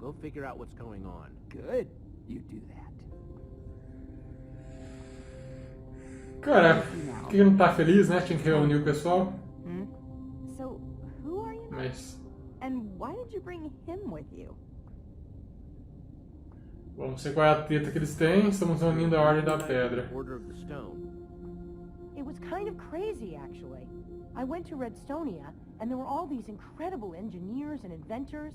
Go figure out what's going on. Good. You do that. Cara, por que não tá feliz, né? Tinha que reunir o pessoal. So, who are you? Mas And why did you bring him with you? vamos ver qual é a treta que eles têm. Estamos reunindo a Ordem da Pedra. Order of the Stone. It was kind of crazy, actually. I went to Redstonia, and there were all these incredible engineers and inventors.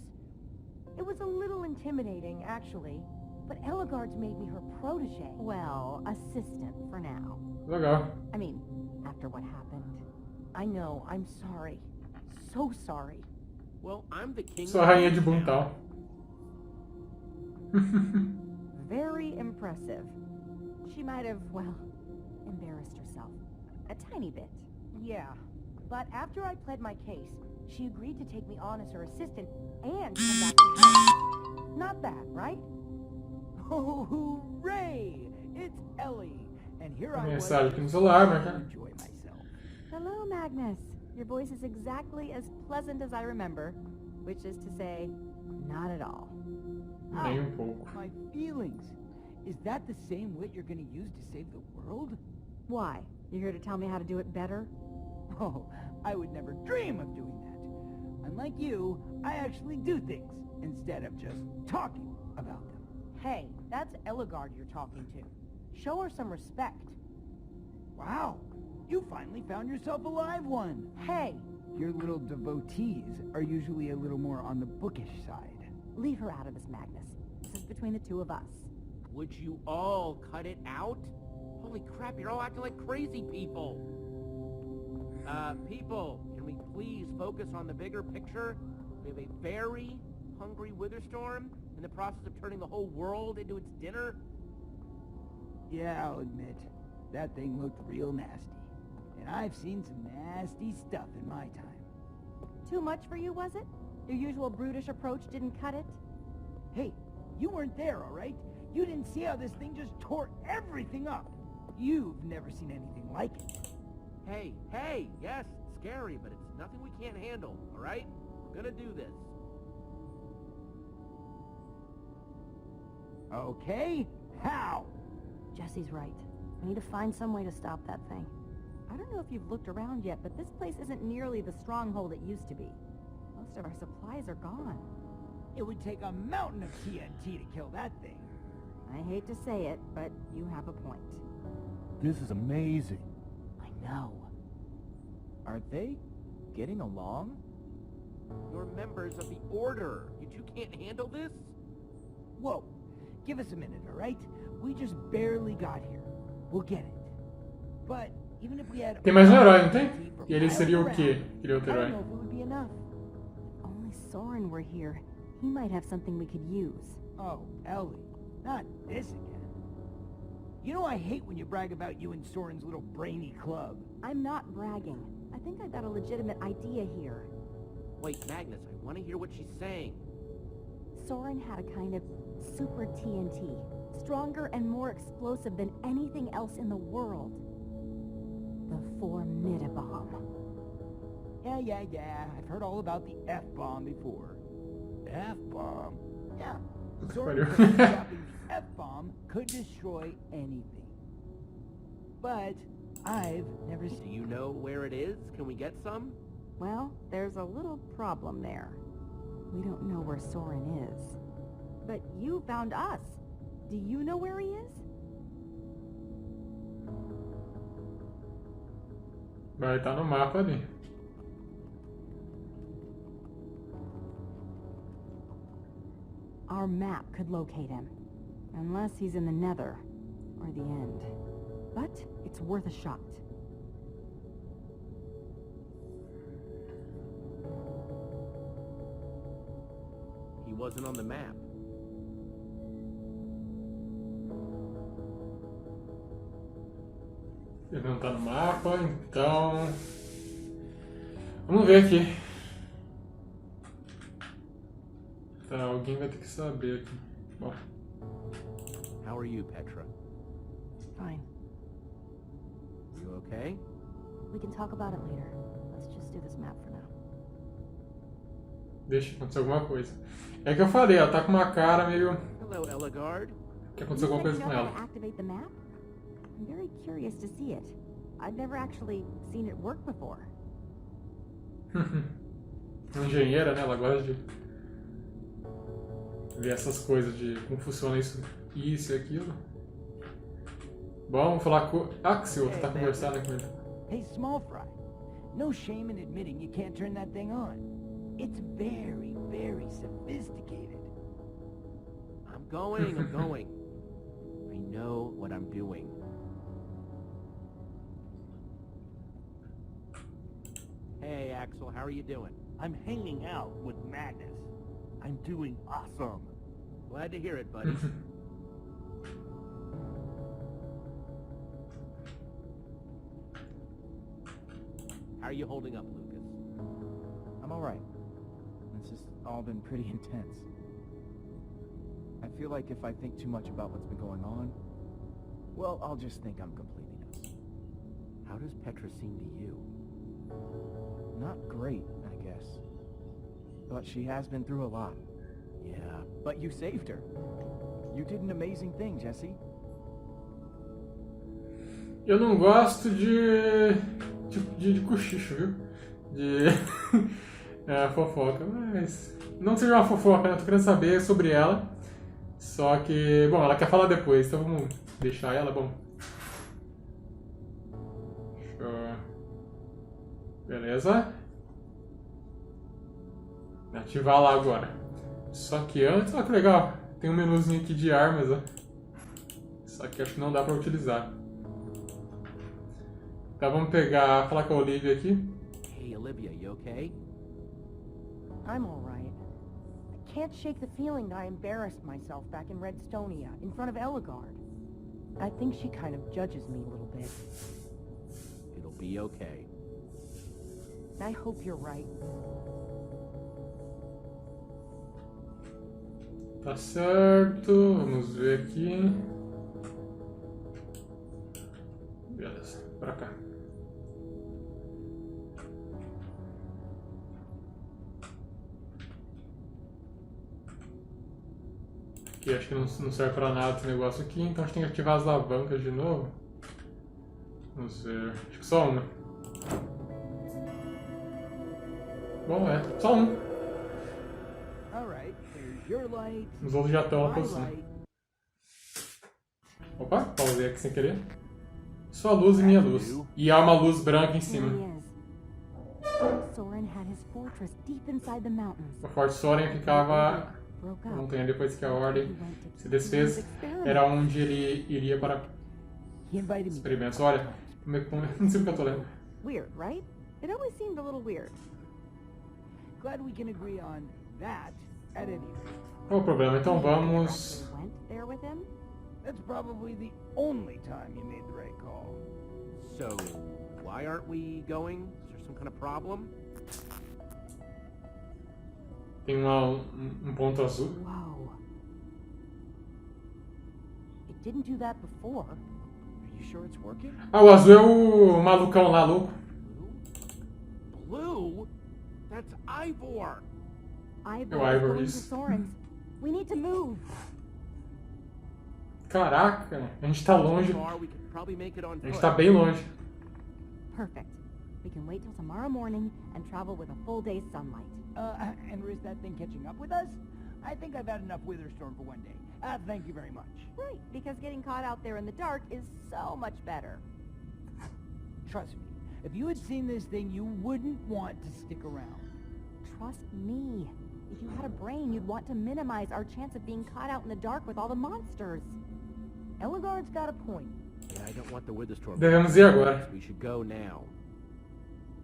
It was a little intimidating, actually, but Ellegaard's made me her protege. Well, assistant for now. Legal. I mean, after what happened. I know, I'm sorry. So sorry. Well, I'm the king. Sou a rainha de Buntal. Very impressive. She might have, well, embarrassed herself. A tiny bit. Yeah, but after I pled my case, she agreed to take me on as her assistant and come back to help. Not bad, right? Oh, hooray! It's Ellie, and here I was Mensagem aqui no celular, mas to tá. enjoy myself. Hello, Magnus. Your voice is exactly as pleasant as I remember, which is to say, not at all. Nem pouco. My feelings. Is that the same wit you're going to use to save the world? Why? You here to tell me how to do it better? Oh, I would never dream of doing that. Unlike you, I actually do things instead of just talking about them. Hey, that's Ellegaard you're talking to. Show her some respect. Wow, you finally found yourself a live one. Hey, Your little devotees are usually a little more on the bookish side. Leave her out of this, Magnus. This is between the two of us. Would you all cut it out? Holy crap, you're all acting like crazy people. People, can we please focus on the bigger picture? We have a very hungry Witherstorm in the process of turning the whole world into its dinner. Yeah, I'll admit, that thing looked real nasty. And I've seen some nasty stuff in my time. Too much for you, was it? Your usual brutish approach didn't cut it? Hey, you weren't there, all right? You didn't see how this thing just tore everything up. You've never seen anything like it. Hey, yes, it's scary, but it's nothing we can't handle, alright? We're gonna do this. Okay, how? Jesse's right. We need to find some way to stop that thing. I don't know if you've looked around yet, but this place isn't nearly the stronghold it used to be. Most of our supplies are gone. It would take a mountain of TNT to kill that thing. I hate to say it, but you have a point. This is amazing. I know. Aren't they getting along? You're members of the Order. You two can't handle this? Whoa, give us a minute, all right? We just barely got here. We'll get it. But even if we had... Tem mais um herói, não tem? E ele seria o quê? Aquele outro I don't herói. know if it would be enough. If only Soren were here. He might have something we could use. Oh, Ellie, not this again. You know I hate when you brag about you and Soren's little brainy club. I'm not bragging. I think I've got a legitimate idea here. Wait, Magnus, I want to hear what she's saying. Soren had a kind of super TNT. Stronger and more explosive than anything else in the world. The Formidabomb. Yeah. I've heard all about the F-bomb before. F-bomb? Yeah. Puta que Soren pariu. said dropping the F-bomb could destroy anything. But I've never Do seen... you know where it is? Can we get some? Well, there's a little problem there. We don't know where Soren is. But you found us. Do you know where he is? Vai estar no mapa ali. Our map could locate him. Unless he's in the Nether. Or the End. But it's worth a shot. He wasn't on the map. Ele não tá no mapa, então... Vamos ver aqui. Tá, alguém vai ter que saber aqui. Bom, How are you, Petra? Fine. You okay? We can talk about it later. Let's just do this map for now. deixa acontecer alguma coisa. É que eu falei, ela tá com uma cara meio... Hello, Eligard. que aconteceu alguma coisa You com know how ela. to activate the map? I'm very curious to see it. I've never actually seen it work before. Engenheira, né? Ela gosta de ver essas coisas de como funciona isso e aquilo. Bom, vamos falar com o Axel, que tá conversando com ele. Hey, Small Fry. No shame in admitting you can't turn that thing on. It's very, very sophisticated. I'm going. I know what I'm doing. Hey, Axel, how are you doing? I'm hanging out with Magnus. I'm doing awesome. Glad to hear it, buddy. How are you holding up, Lucas? I'm alright. It's just all been pretty intense. I feel like if I think too much about what's been going on, well, I'll just think I'm completely nuts. How does Petra seem to you? Not great, I guess. But she has been through a lot. Yeah. But you saved her. You did an amazing thing, Jesse. Eu não gosto de cochicho, viu? De fofoca, mas... Não que seja uma fofoca, né? Eu tô querendo saber sobre ela. Só que... Bom, ela quer falar depois, então vamos deixar ela, bom. Deixa eu... Beleza. Ativar lá agora. Só que antes... Olha que legal. Tem um menuzinho aqui de armas, ó. Só que acho que não dá pra utilizar. Tá, vamos pegar... Falar com a Olivia aqui. Hey, Olivia, you okay? I'm all right. I can't shake the feeling that I embarrassed myself back in Redstonia, in front of Eligard. I think she kind of judges me a little bit. It'll be okay. I hope you're right. Tá certo, vamos ver aqui. Beleza, pra cá. Aqui acho que não serve pra nada esse negócio aqui, então a gente tem que ativar as alavancas de novo. Vamos ver, acho que só uma. Bom, é, só um. Alright, there's your light. Os outros já estão My aparecendo. light. Opa, pausei aqui sem querer. Sua luz e minha luz. E há uma luz branca em Here cima. he is. Soren had his fortress deep inside the mountains. O Forte Soren ficava Broke na up. montanha depois que a Ordem He went to se desfez. experiment. Era onde ele iria para He invited me. experimentos. Olha, não sei o que eu tô lendo. Weird, right? It always seemed a little weird. Glad we can agree on that at any rate. Qual o problema? Então vamos... Actually went there with him? That's probably the only time you made the right call. So, why aren't we going? Is there some kind of problem? Tem um ponto azul. Whoa. It didn't do that before. Are you sure it's working? Ah, o azul é o malucão lá, louco. Blue? That's Ivor! Ivor Ivor is going to is- Soren's. We need to move. Caraca, a gente tá longe. Far, we could probably make it on A gente foot. tá bem longe. Perfect. We can wait till tomorrow morning and travel with a full day's sunlight. And risk that thing catching up with us? I think I've had enough Witherstorm for one day. Thank you very much. Right, because getting caught out there in the dark is so much better. Trust me, if you had seen this thing, you wouldn't want to stick around. Trust me. If you had a brain, you'd want to minimize our chance of being caught out in the dark with all the monsters. Eligard's got a point. Yeah, I don't want the Witherstorm. Devemos ir agora. We should go now.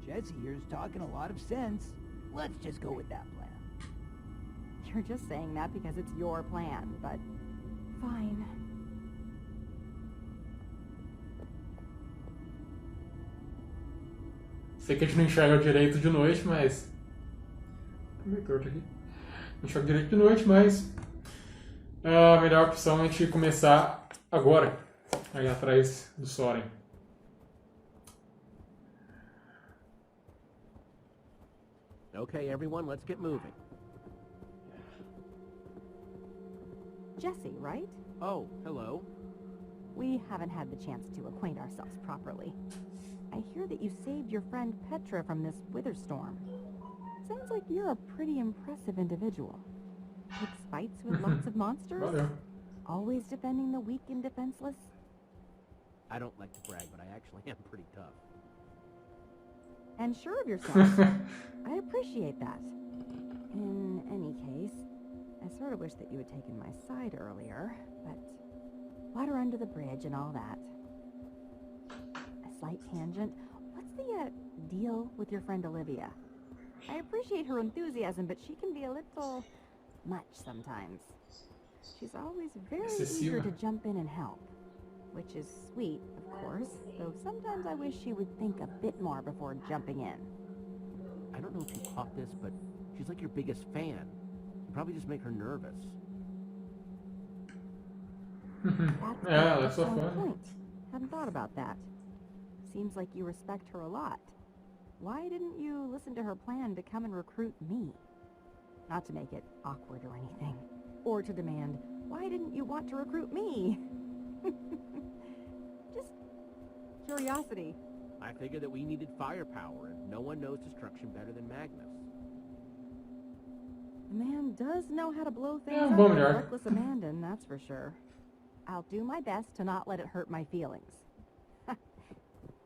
Jesse here's talking a lot of sense. Let's just go with that plan. You're just saying that because it's your plan, but fine. Sei que a gente não enxerga direito de noite, mas... Meio torto aqui. Não enxerga direito de noite, mas... A melhor opção é a gente começar agora. Aí atrás do Soren. Okay, everyone, let's get moving. Jesse, right? Oh, hello. We haven't had the chance to acquaint ourselves properly. I hear that you saved your friend Petra from this wither storm. Sounds like you're a pretty impressive individual. Picks fights with lots of monsters? Valeu. Always defending the weak and defenseless? I don't like to brag, but I actually am pretty tough. And sure of yourself. I appreciate that. In any case, I sort of wish that you had taken my side earlier, but water under the bridge and all that. A slight tangent. What's the deal with your friend Olivia? I appreciate her enthusiasm, but she can be a little much sometimes. She's always very eager to jump in and help, which is sweet, of course, though sometimes I wish she would think a bit more before jumping in. I don't know if you caught this, but she's like your biggest fan. You probably just make her nervous. Yeah, that's so an excellent fun. point. Hadn't thought about that. Seems like you respect her a lot. Why didn't you listen to her plan to come and recruit me? Not to make it awkward or anything. Or to demand, why didn't you want to recruit me? Just curiosity. I figured that we needed firepower, and no one knows destruction better than Magnus. The man does know how to blow things Yeah, up bum with yard. reckless abandon, that's for sure. I'll do my best to not let it hurt my feelings.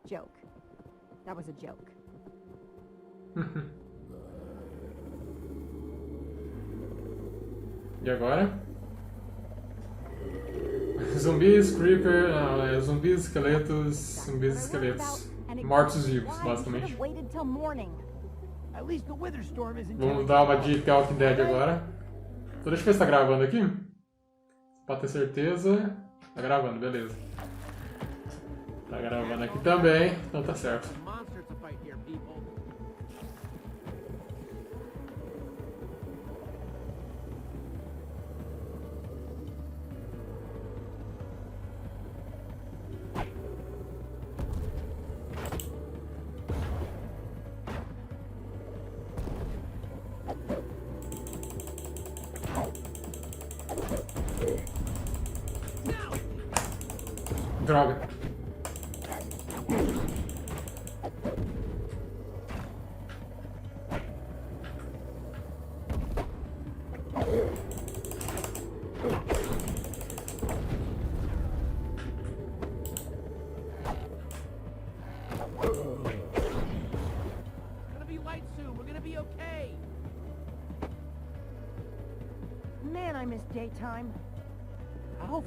Joke. That was a joke. E agora? Zumbis, creeper, não, é zumbis, esqueletos, mortos-vivos, basicamente. Waited till morning. At least the wither storm isn't Vamos dar uma de The Walking Dead agora. Então deixa eu ver se tá gravando aqui. Pra ter certeza. Tá gravando, beleza. Tá gravando aqui também, então tá certo. Monsters to fight here, people. Droga. It's gonna be light soon. We're gonna be okay. Man, I miss daytime. How far